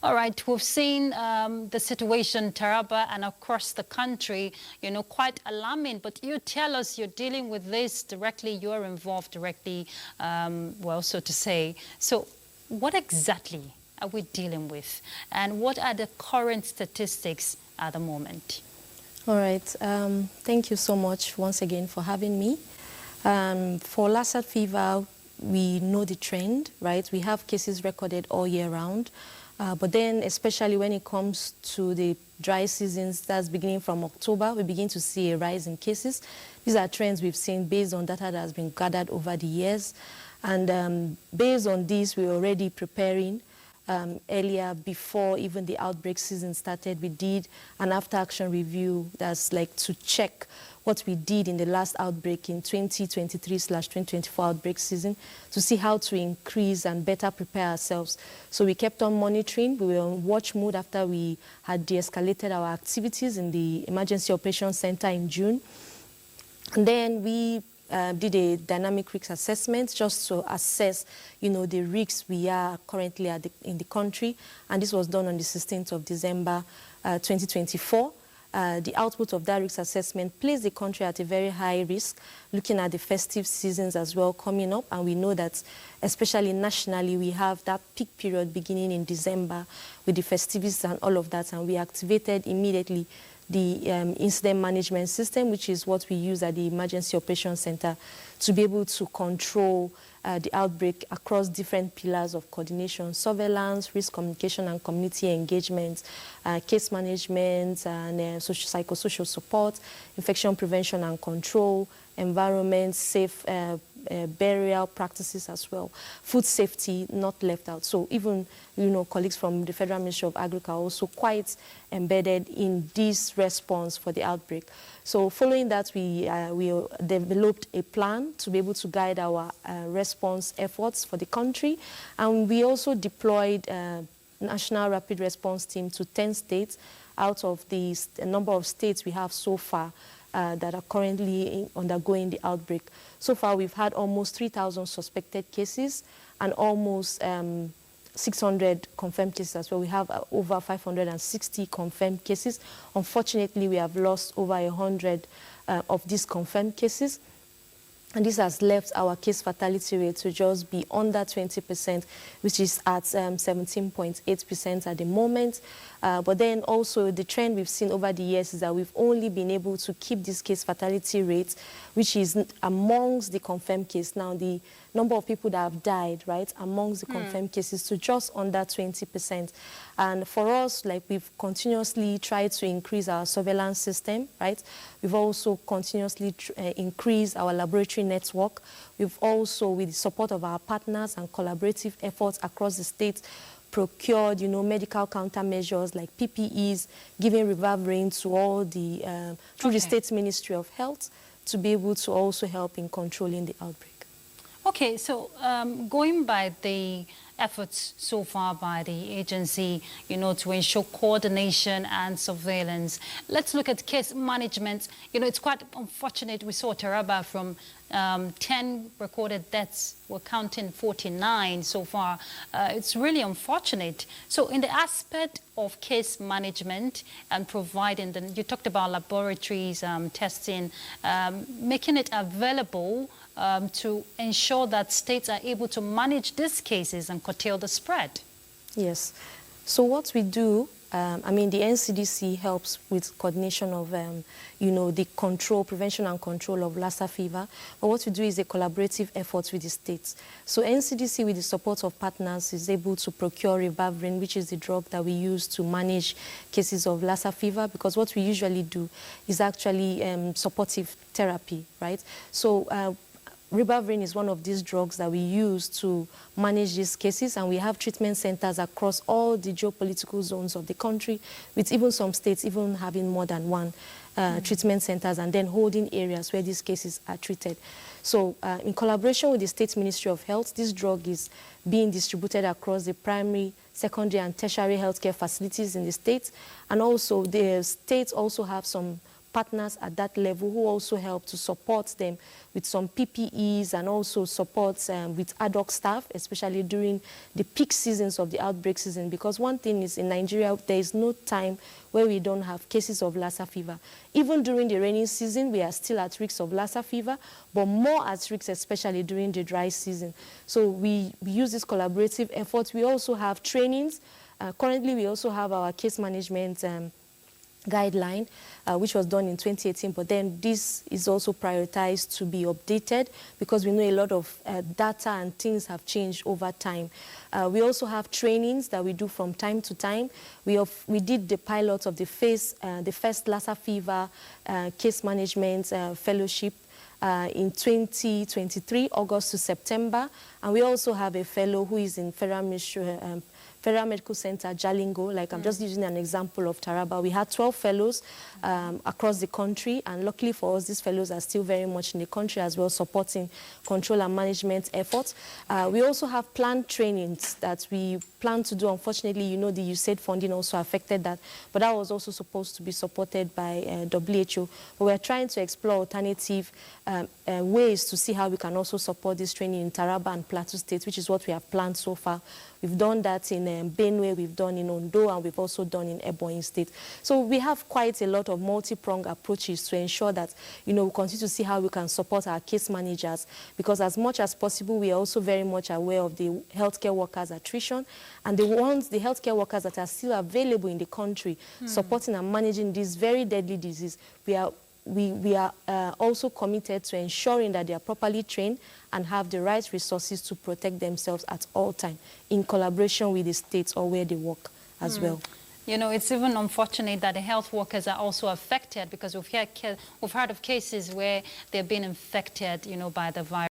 All right, we've seen the situation in Taraba and across the country, quite alarming. But you tell us you're dealing with this directly, you're involved directly, well, so to say. So what exactly are we dealing with? And what are the current statistics at the moment? All right, thank you so much once again for having me. For Lassa fever, we know the trend, right? We have cases recorded all year round. But then, especially when it comes to the dry seasons, that's beginning from October, we begin to see a rise in cases. These are trends we've seen based on data that has been gathered over the years. And based on this, we're already preparing. Earlier, before even the outbreak season started, we did an after-action review that's like to check what we did in the last outbreak in 2023/2024 outbreak season to see how to increase and better prepare ourselves. So we kept on monitoring. We were on watch mode after we had de-escalated our activities in the Emergency Operations Center in June. And then we did a dynamic risk assessment just to assess, the risks we are currently in the country. And this was done on the 16th of December 2024. The output of that risk assessment placed the country at a very high risk, looking at the festive seasons as well coming up. And we know that, especially nationally, we have that peak period beginning in December with the festivities and all of that. And we activated immediately the incident management system, which is what we use at the Emergency Operations Center to be able to control the outbreak across different pillars of coordination: surveillance, risk communication and community engagement, case management, and psychosocial support, infection prevention and control, environment, safe burial practices as well. Food safety not left out. So even, colleagues from the Federal Ministry of Agriculture are also quite embedded in this response for the outbreak. So following that, we developed a plan to be able to guide our response efforts for the country. And we also deployed a National Rapid Response Team to 10 states out of the number of states we have so far that are currently undergoing the outbreak. So far, we've had almost 3,000 suspected cases and almost 600 confirmed cases as well. We have over 560 confirmed cases. Unfortunately, we have lost over 100 of these confirmed cases. And this has left our case fatality rate to just be under 20%, which is at 17.8% at the moment. But then also the trend we've seen over the years is that we've only been able to keep this case fatality rate, which is amongst the confirmed case. Now, the number of people that have died, right, amongst the confirmed cases to just under 20%. And for us, we've continuously tried to increase our surveillance system, right? We've also continuously increased our laboratory network. We've also, with the support of our partners and collaborative efforts across the states, procured, medical countermeasures like PPEs, giving ribavirin to all the, through the State Ministry of Health to be able to also help in controlling the outbreak. Okay, so going by the efforts so far by the agency, to ensure coordination and surveillance, let's look at case management. It's quite unfortunate. We saw Taraba from 10 recorded deaths. We're counting 49 so far. It's really unfortunate. So in the aspect of case management and providing, you talked about laboratories, testing, making it available to ensure that states are able to manage these cases and curtail the spread. Yes. So what we do, the NCDC helps with coordination of, the prevention and control of Lassa fever. But what we do is a collaborative effort with the states. So NCDC, with the support of partners, is able to procure ribavirin, which is the drug that we use to manage cases of Lassa fever, because what we usually do is actually supportive therapy, right? So ribavirin is one of these drugs that we use to manage these cases, and we have treatment centers across all the geopolitical zones of the country, with even some states even having more than one treatment centers and then holding areas where these cases are treated. So in collaboration with the State Ministry of Health, this drug is being distributed across the primary, secondary and tertiary healthcare facilities in the states, and also the states also have some partners at that level who also help to support them with some PPEs and also support with ad hoc staff, especially during the peak seasons of the outbreak season. Because one thing is, in Nigeria, there is no time where we don't have cases of Lassa fever. Even during the rainy season, we are still at risk of Lassa fever, but more at risk, especially during the dry season. So we use this collaborative effort. We also have trainings. Currently, we also have our case management guideline, which was done in 2018, but then this is also prioritized to be updated because we know a lot of data and things have changed over time. We also have trainings that we do from time to time. We did the pilot of the first Lassa fever case management fellowship in 2023, August to September, and we also have a fellow who is in Federal Medical Center, Jalingo. Like, I'm just using an example of Taraba. We had 12 fellows across the country, and luckily for us, these fellows are still very much in the country as well, supporting control and management efforts. We also have planned trainings that we plan to do. Unfortunately, you know, the USAID funding also affected that, but that was also supposed to be supported by WHO. But we're trying to explore alternative ways to see how we can also support this training in Taraba and Plateau State, which is what we have planned so far. We've done that in Benue, we've done in Ondo, and we've also done in Ebonyi State. So we have quite a lot of multi-pronged approaches to ensure that, you know, we continue to see how we can support our case managers, because as much as possible, we are also very much aware of the healthcare workers' attrition, and the healthcare workers that are still available in the country, supporting and managing this very deadly disease. We are also committed to ensuring that they are properly trained and have the right resources to protect themselves at all times, in collaboration with the states or where they work as well. You know, it's even unfortunate that the health workers are also affected, because we've heard of cases where they've been infected, you know, by the virus.